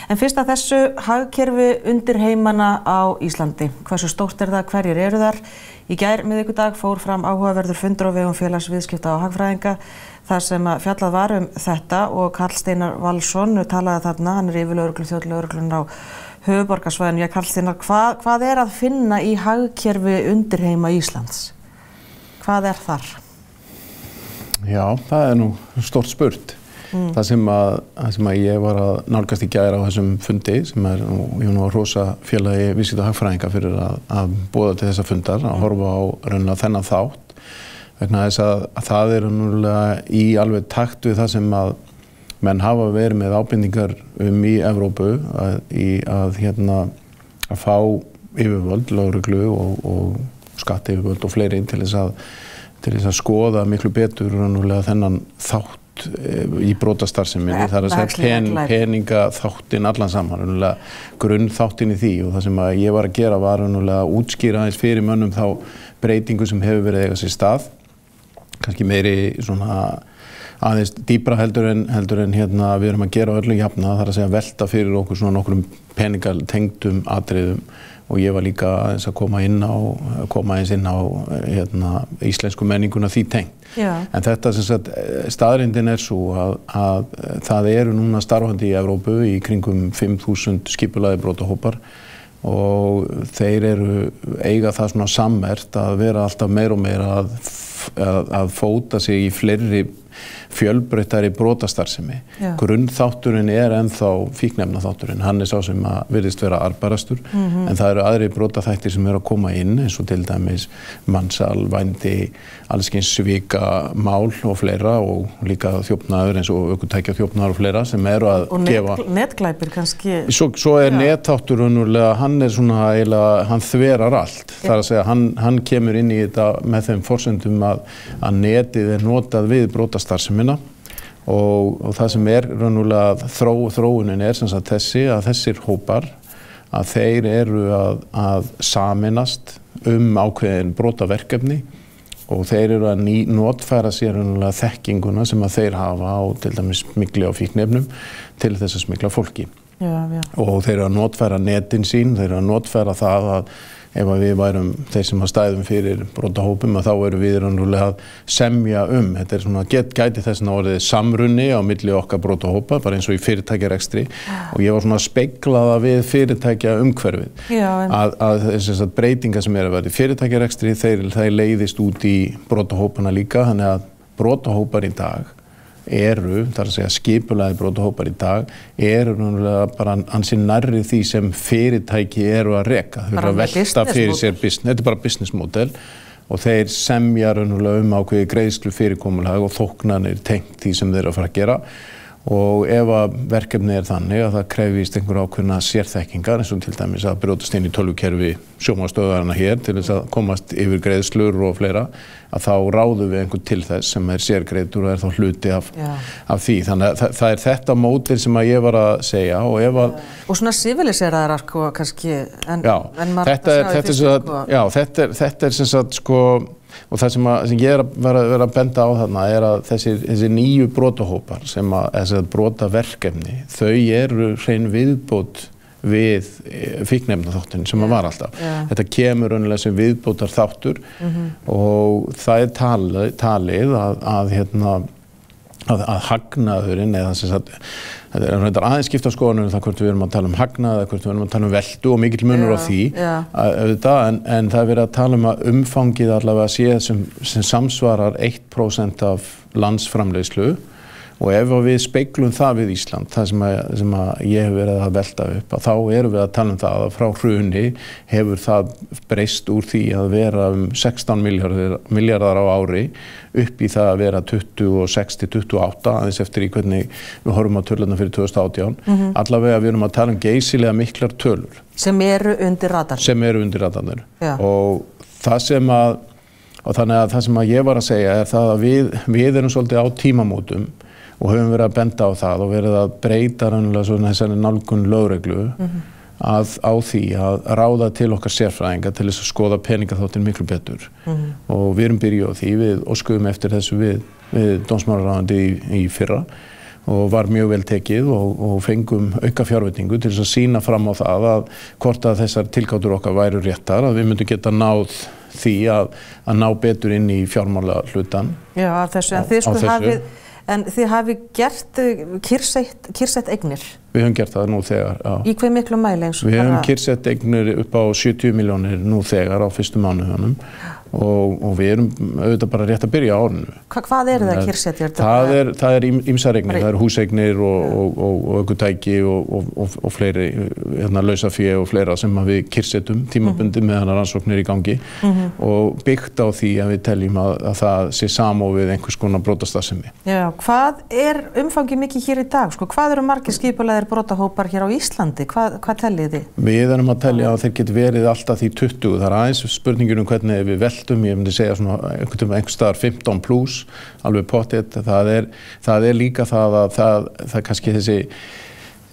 En fyrst að þessu hagkerfi undirheimana á Íslandi. Hversu stórt það, hverjir eru þar? Í gær miðvikudag fór fram áhugaverður fundur á vegum félags viðskipta og hagfræðinga þar sem fjallað var þetta og Karl Steinar Valsson talaði þarna, hann yfirlögregluþjónn lögreglunnar á höfuðborgarsvæðinu. Ja, Karl Steinar, hvað að finna í hagkerfi undirheima Íslands? Hvað þar? Já, það nú stórt spurt. Það sem að ég var að nálgast í gær á þessum fundi sem ég nú að hrósa félagi viðskipta og hagfræðinga fyrir að boða til þessa fundar, að horfa á raunlega þennan þátt vegna þess að það raunverulega í alveg takt við það sem að menn hafa verið með ábendingar í Evrópu að fá yfirvöld, lögreglu og skattyfirvöld og fleiri til þess að skoða miklu betur raunverulega þennan þátt í brotastarfseminni, það að segja peningaþáttinn allan saman, grunnþáttinn í því og það sem ég var að gera var að útskýra aðeins fyrir mönnum þá breytingu sem hefur verið að eiga sér stað, kannski meiri svona aðeins dýpra heldur en við erum að gera öllu jafna, það að segja velta fyrir okkur svona nokkrum peningatengdum atriðum og ég var líka aðeins að koma eins inn á íslensku menninguna því tengt. Já. En þetta sem sagt, staðreyndin svo að það eru núna starfandi í Evrópu í kringum 5.000 skipulagðir brotahópar og þeir eiga það svona sammerkt að vera alltaf meira og meira að fóta sig í fleiri fjölbreyttari brotastarfsemi. Grunnþátturinn ennþá fíkniefnaþátturinn, hann sá sem að virðist vera arðbærastur, en það eru aðrir brotaþættir sem að koma inn, eins og til dæmis mansal, vændi, alls kyns svikamál og fleira og líka þjófnaður eins og ökutækjaþjófnaður og fleira sem að gefa. Og netglæpir kannski? Svo netþáttur raunverulega, hann svona eiginlega, hann þverar allt. Það að segja, hann kemur inn í þetta með þeim forsendum að netið notað við brotastarfsemina og það sem raunverulega þróunin sem sagt að þessir hópar að þeir að sameinast ákveðin brotaverkefni og þeir að notfæra sér raunverulega þekkinguna sem að þeir hafa á til dæmis smygli á fíkniefnum til þess að smygla fólki. Og þeir að notfæra netin sín, þeir að notfæra það að ef við værum þeir sem stæðum fyrir brotahópum að þá við raunverulega að semja þetta svona gæti þess orðið samrunni á milli okkar brotahópa, bara eins og í fyrirtækjarekstri og ég var svona að spegla það við fyrirtækja umhverfið að þessar breytingar sem að verða í fyrirtækjarekstri þeir leiðist út í brotahópana líka, þannig að brotahópar í dag það að segja skipulagðir brotahópar í dag bara ansi nærri því sem fyrirtæki að reka. Þau að velta fyrir sér þetta bara business model og þeir semja raunverulega ákveðið greiðslu fyrirkomulag og þóknanir tengt því sem þeir að fara að gera og ef að verkefni þannig að það krefist einhver ákveðna sérþekkingar eins og til dæmis að brjótast inn í tölvukerfi sjónvarpsstöðvarinnar hér til þess að komast yfir greiðslur og fleira að þá ráðum við einhvern til þess sem sérgreiddur og þá hluti af því. Þannig að það þetta mótil sem að ég var að segja og svona civiliseraðar kannski þetta sem sagt og það sem ég vera að benda á þarna að þessi nýju brotahópar sem brotaverkefni, þau hrein viðbót við fíkniefnaþáttinn sem var alltaf. Þetta kemur raunverulega sem viðbótar þáttur og það talið að hagnaðurinn þetta aðeins skipta skoðanir það hvort við erum að tala hagnað eða hvort við erum að tala veltu og mikill munur á því en það verið að tala að umfangið allavega sé sem samsvarar 1% af landsframleiðslu og ef við speglum það við Ísland, það sem ég hef verið að velta upp, þá erum við að tala það að frá hruni hefur það breyst úr því að vera 16 milljarðar á ári upp í það að vera 26 til 28, aðeins eftir í hvernig við horfum á tölurnar fyrir 2018. Allavega við erum að tala geysilega miklar tölur. Sem undir radarnir. Og þannig að það sem ég var að segja það að við erum svolítið á tímamótum og höfum verið að benda á það og verið að breyta þessari nálgun lögreglu á því að ráða til okkar sérfræðinga til þess að skoða peningaþáttinn miklu betur og við erum byrjuð á því, við óskuðum eftir þessu við dómsmálaráðuneytið í fyrra og var mjög vel tekið og fengum auka fjárveitingu til þess að sýna fram á það að hvort að þessar tilgátur okkar væru réttar, að við myndum geta náð því að ná betur inn í fjármála hlutan. Já, af þessu, en þið hafið gert kyrrsett eignir? Við höfum gert það nú þegar, já. Í hve miklu mæli eins og Við höfum kyrrsett eignir upp á 70 milljónir nú þegar á fyrstu mánuðunum og við erum auðvitað bara rétt að byrja á árinu. Hvað eru það kyrrsettir? Það er ýmsar eignir, það eru húseignir og ökutæki og fleiri, lausafé og fleira sem við kyrrsettum tímabundið meðan rannsóknir í gangi og byggt á því að við teljum að það sé samofið einhvers konar brotastarfsemi. Já, hvað er umfangið mikið hér í dag? Hvað eru margir skipulagðir brotahópar hér á Íslandi? Hvað teljið þið? Við erum að telja að þeir geti verið alltaf því 20. Það er aðeins spurningin hvernig við veltum, ég myndi segja svona einhvers staðar 15 plus, alveg pottþétt. Það er líka það að það kannski þessi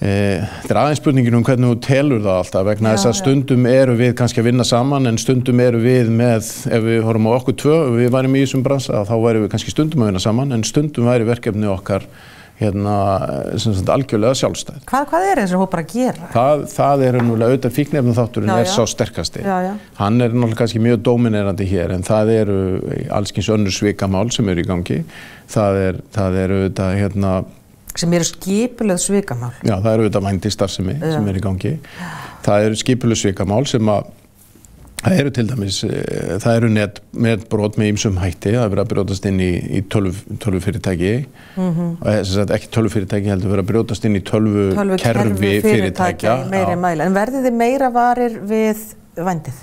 það er aðeins spurningin hvernig þú telur það alltaf vegna þess að stundum eru við kannski að vinna saman en stundum eru við með, ef við horfum á okkur tvö, við værum í þessum bransa þá værum við kannski stundum að vinna saman en stundum væri verkefni okkar algjörlega sjálfstæð. Hvað er þessir hópar að gera? Það er náttúrulega auðvitað fíkniefnaþátturinn er sá sterkasti. Hann er náttúrulega kannski mjög dóminerandi hér en það eru allskyns önnur svikamál sem eru í gangi. Það er auðvitað sem eru skipulögð svikamál? Já, það eru auðvitað vændisstarfsemi sem er í gangi. Það eru skipulögð svikamál sem að það eru til dæmis, það eru netbrot með ýmsum hætti, það er verið að brjótast inn í tölvufyrirtæki, ekki tölvufyrirtæki heldur verið að brjótast inn í tölvukerfi fyrirtækja. Meiri mæli, en verðið þið meira varir við vændið?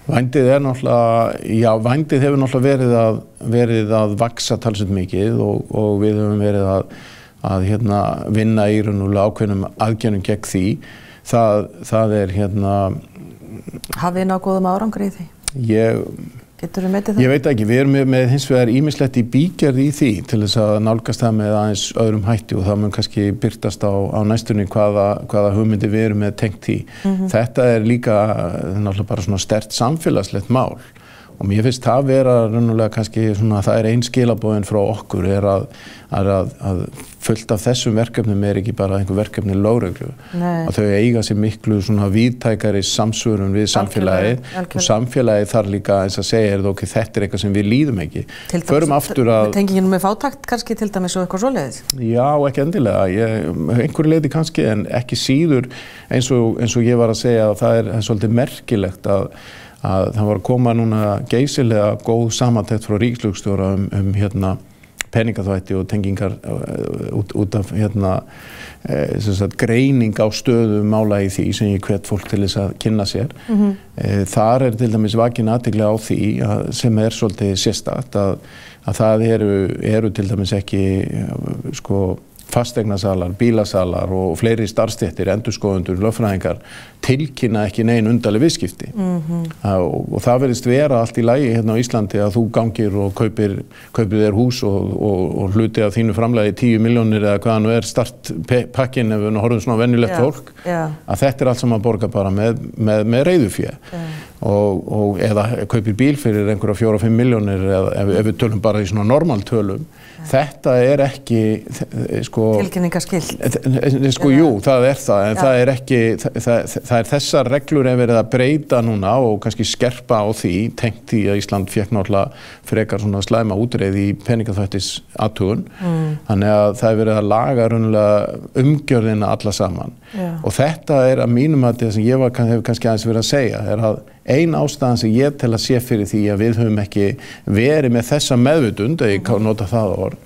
Vændið er náttúrulega, já, vændið hefur náttúrulega verið að vaxa talsveit mikið og við höfum verið að vinna í raunverulega ákveðnum aðgerðum gegn því. Það er Hafið þið náð góðum árangri í því? Geturðu metið það? Ég veit ekki, við erum með hins vegar ýmislegt í bígerð í því til þess að nálgast það með aðeins öðrum hætti og það mun kannski birtast á næstunni hvaða hugmyndi við erum með tengt því. Þetta er líka náttúrulega bara svona sterkt samfélagslegt mál og mér finnst það vera raunverulega kannski svona, það er ein skilaboðin frá okkur er að fullt af þessum verkefnum er ekki bara einhver verkefni lögreglu. Að þau eiga sér miklu svona víðtækari samsvörun við samfélagið og samfélagið þarf líka eins að segja ok, þetta er eitthvað sem við líðum ekki. Förum aftur að tengingin með fátækt kannski til dæmis og eitthvað svoleiðis? Já, ekki endilega. Einhverju leyti kannski en ekki síður eins og ég var að segja að það er svolítið merkilegt að það var að koma núna geysilega góð samantekt frá ríkislögstjóra peningaþvætti og tengingar út af greining á stöðu mála í því sem ég hvet fólk til þess að kynna sér. Þar er til dæmis vakin athygli á því sem er svolítið sérstakt að það eru til dæmis ekki fasteignasalar, bílasalar og fleiri starfsstéttir, endurskoðendur, lögfræðingar tilkynna ekki nein undarleg viðskipti. Og það verðist vera allt í lagi hérna á Íslandi að þú gangir og kaupir þér hús og hluti af þínu framlagi 10 milljónir eða hvaða nú er startpakkin ef við horfum svona venjulegt fólk að þetta er allt sem að borga bara með reiðufé. Eða kaupir bíl fyrir einhverja 4-5 milljónir eða ef við tölum bara í svona normaltölum. Þetta er ekki tilkynningarskylt. Jú, það er það, en það er ekki, það er þessar reglur verið að breyta núna og kannski skerpa á því, tengt því að Ísland fékk náttúrulega frekar svona slæma útreið í peningaþvættisathugun. Þannig að það er verið að laga raunverulega umgjörðina alla saman. Og þetta er að mínum að það sem ég hef kannski aðeins verið að segja, er að ein ástæðan sem ég tel að sé fyrir því að við höfum ekki verið með þessa meðvitund, að ég nota það orð,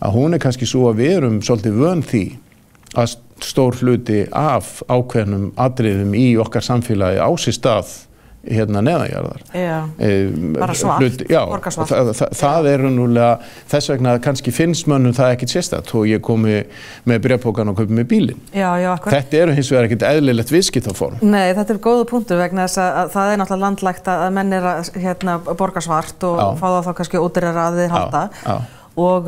að hún er kannski svo að við erum svolítið vön því að stór hluti af ákveðnum atriðum í okkar samfélagi á sér stað neðanjarðar. Bara svart, borgarsvart. Það er raunverulega, þess vegna kannski finnst mönnum það ekkert sérstakt og ég komi með bréfpokann og kaupi með bílinn. Þetta eru hins vegar ekkert eðlilegt viðskiptaform. Nei, þetta er góða punktur vegna þess að það er náttúrulega landlægt að menn er að borga svart og fá það þá kannski ódýrara að þeir halda. Og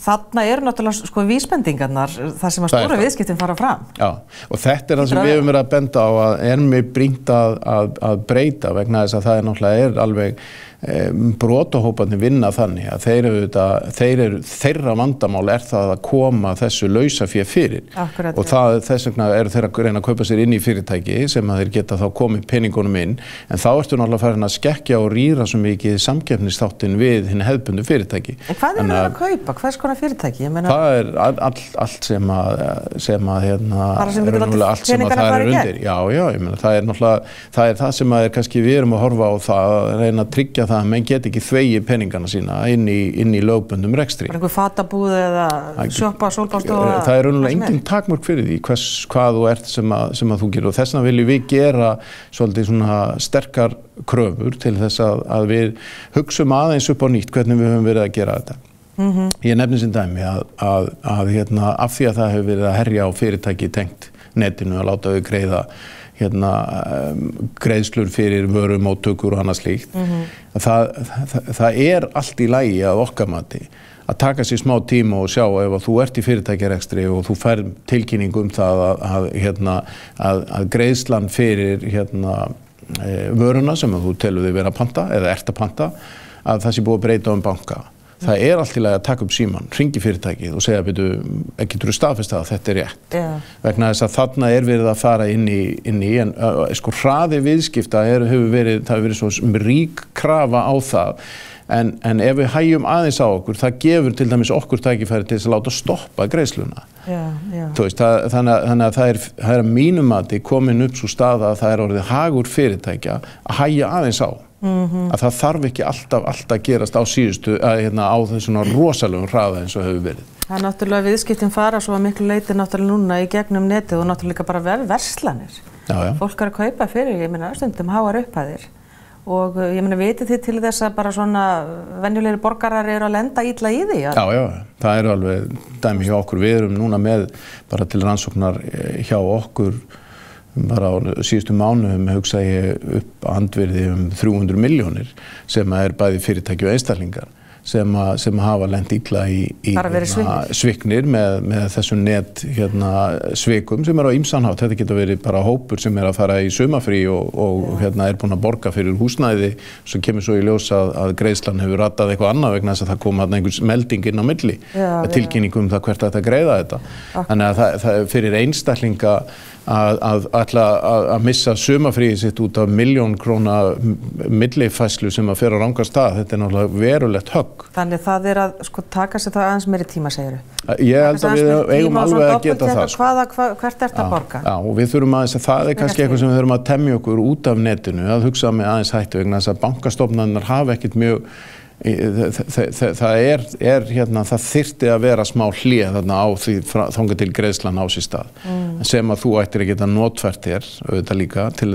þarna eru náttúrulega vísbendingarnar þar sem að stóru viðskiptin fara fram. Já, og þetta er það sem við höfum verið að benda á að er mjög brýnt að breyta vegna þess að það náttúrulega alveg brotahóparnir vinna þannig að þeirra vandamál það að koma þessu lausafé fyrir. Akkurat, og þess vegna þeir að reyna að kaupa sér inn í fyrirtæki sem að þeir geta þá komið peningunum inn, en þá ertu náttúrulega farin að skekkja og rýra svo mikið samkeppnisþáttinn við hinn hefðbundu fyrirtæki. En hvað þeir að kaupa? Hvers konar fyrirtæki? Það allt sem að allt sem að það undir. Já, ég meina það náttúrulega það sem að kannski við erum að horfa á það að reyna að tryggja það að menn get ekki þvegið peningana sína inn í lögbundum rekstri. Bara einhver fatabúð eða sjoppa, sólbaðstofa? Það raunverulega engin takmörk fyrir því hvað þú ert sem að þú gerir, og þess vegna viljum við gera svolítið svona sterkar kröfur til þess að við hugsum aðeins upp á nýtt hvernig við höfum verið að gera þetta. Ég nefni sem dæmi að af því að það hefur verið að herja á fyrirtæki tengt netinu að láta þau greiða greiðslur fyrir vörumóttökur og annað slíkt. Það allt í lagi að okkar mati að taka sér smá tíma og sjá ef að þú ert í fyrirtækjarekstri og þú fær tilkynning það að greiðslan fyrir vöruna sem að þú telur þig vera að panta eða ert að panta, að það sé búið að breyta banka. Það allt í lagi að taka upp símann, hringi fyrirtækið og segja getur þú staðfest að þetta rétt. Vegna þess að þarna verið að fara inn í en sko hraði viðskipta hefur verið svo rík krafa á það, en ef við hægjum aðeins á okkur, það gefur til dæmis okkur tækifæri til þess að láta stoppa greiðsluna. Þú veist, þannig að það að mínum mati komin upp svo staða að það orðið hagur fyrirtækja að hægja aðeins á. Að það þarf ekki alltaf að gerast á síðustu, á þessum rosalegum hraða eins og hefur verið. Það náttúrulega viðskiptin fara svo að miklu leyti náttúrulega núna í gegnum netið og náttúrulega bara verslanir. Fólk að kaupa fyrir, ég meina, stundum háar upphæðir. Og ég meina, vitið þið til þess að bara svona venjulegir borgarar eru að lenda illa í því? Já, það alveg dæmi hjá okkur. Við erum núna með bara til rannsóknar hjá okkur bara á síðustu mánuðum hugsa ég upp andvirði 300 milljónir sem bæði fyrirtæki og einstaklingar sem hafa lent illa í sviknir með þessum svikum sem á ýmsan hátt. Þetta getur verið bara hópur sem að fara í sumarfrí og búin að borga fyrir húsnæði, sem kemur svo í ljós að greiðslan hefur ratað eitthvað annað vegna þess að það kom einhvers melding inn á milli, tilkynning það hvert að greiða þetta. Þannig að það fyrir einstaklinga að missa sumarfríið sitt út af 1 milljón króna millifærslu sem að fer á rangan stað, þetta náttúrulega verulegt högg. Þannig það að taka sér það aðeins meiri tíma, segirðu? Ég held að við eigum alveg að geta það. Hvert ert að borga? Já, og við þurfum aðeins að það kannski eitthvað sem við þurfum að temja okkur út af netinu, að hugsa með aðeins hættu vegna þess að bankastofnanirnar hafa ekkert mjög það þyrfti að vera smá hlé þarna á því þangað til greiðslan á sér stað sem að þú ættir að geta notfært þér auðvitað líka til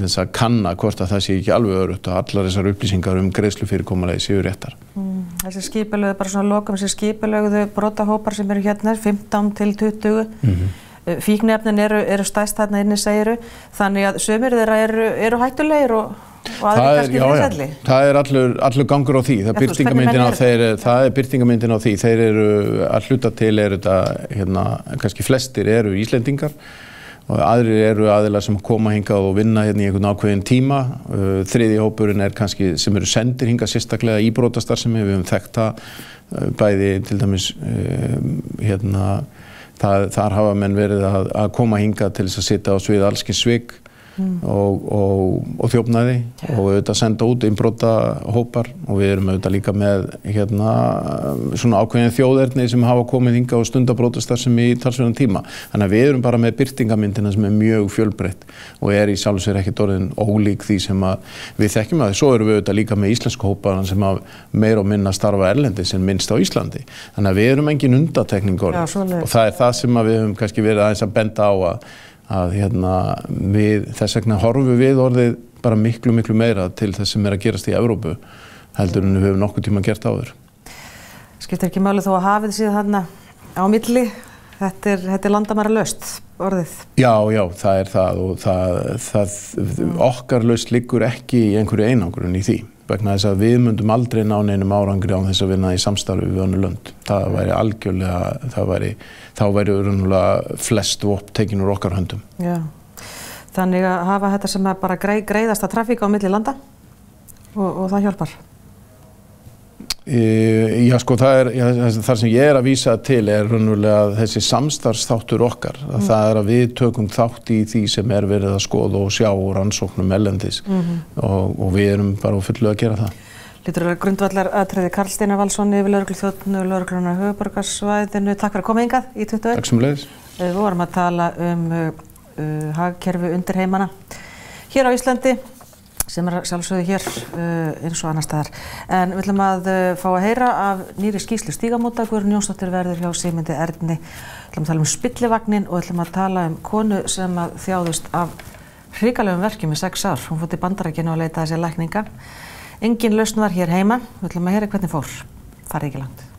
þess að kanna hvort að það sé ekki alveg öruggt og allar þessar upplýsingar greiðslufyrirkomulagi séu réttar. Þessi skipulögðu, bara svona lokum, þessi skipulögðu brotahópar sem eru 15 til 20 fíkniefnin eru stærst þarna inni, segiru, þannig að sumir þeirra eru hættulegir og aðrir kannski friðsælli. Það allur gangur á því, það er birtingamyndin á því, þeir eru að hluta til kannski flestir eru Íslendingar og aðrir eru aðilar sem koma hingað og vinna í einhvern ákveðin tíma. Þriðji hópurinn kannski sem eru sendir hingað sérstaklega í brotastarfsemi, við höfum þekkt það bæði til dæmis þar hafa menn verið að koma hingað til þess að sitja á svið alls kyns svik og þjófnaði og auðvitað senda út innbrotahópar og við erum auðvitað líka með svona ákveðin þjóðerni sem hafa komið hingað og stunda brotastarfsemi í talsverðan tíma. Þannig að við erum bara með birtingamyndina sem mjög fjölbreytt og í sjálfu sér ekkert orðin ólík því sem við þekkjum að. Svo erum við auðvitað líka með íslensku hópar sem meira og minna starfa erlendis en minnst á Íslandi. Þannig að við erum engin undantekning orðin og það það sem við höfum kannski verið aðeins að benda á að þess vegna horfum við orðið bara miklu meira til þess sem að gerast í Evrópu heldur en við höfum nokkuð tíma gert áður. Skiptir ekki máli þó að hafið síðan þarna á milli, þetta er landamæralaust orðið? Já, það það og okkar laust liggur ekki í einhverju einangrun í því. Vegna þess að við myndum aldrei ná neinum árangri án þess að vinna í samstarfi við önnur lönd. Það væri algjörlega, þá væri raunverulega flest vopn tekin úr okkar höndum. Já, þannig að hafa þetta sem bara greiðasta trafík á milli landa? Og það hjálpar? Já, sko, það sem ég að vísa til raunverulega þessi samstarfsþáttur okkar. Það að við tökum þátt í því sem verið að skoða og sjá og rannsóknum erlendis og við erum bara á fullu að gera það. Lítur að grundvallar atriði Karl Steinar Valsson, yfirlögregluþjónn lögreglunnar á höfuðborgarsvæðinu. Takk fyrir að koma hingað í 21. Takk sömuleiðis. Við vorum að tala hagkerfi undirheimana hér á Íslandi, sem sjálfsögðu hér eins og annar staðar. En við ætlum að fá að heyra af nýrri skýrslu Stígamóta. Guðrún Jónsdóttir verður hjá Sigmundi Erni. Við ætlum að tala spillivagnin og við ætlum að tala konu sem þjáðist af hrikalegum verkjum í 6 ár. Hún fór til Bandaríkjanna og leitaði sér lækninga. Engin lausn var hér heima. Við ætlum að heyra hvernig fór. Farið ekki langt.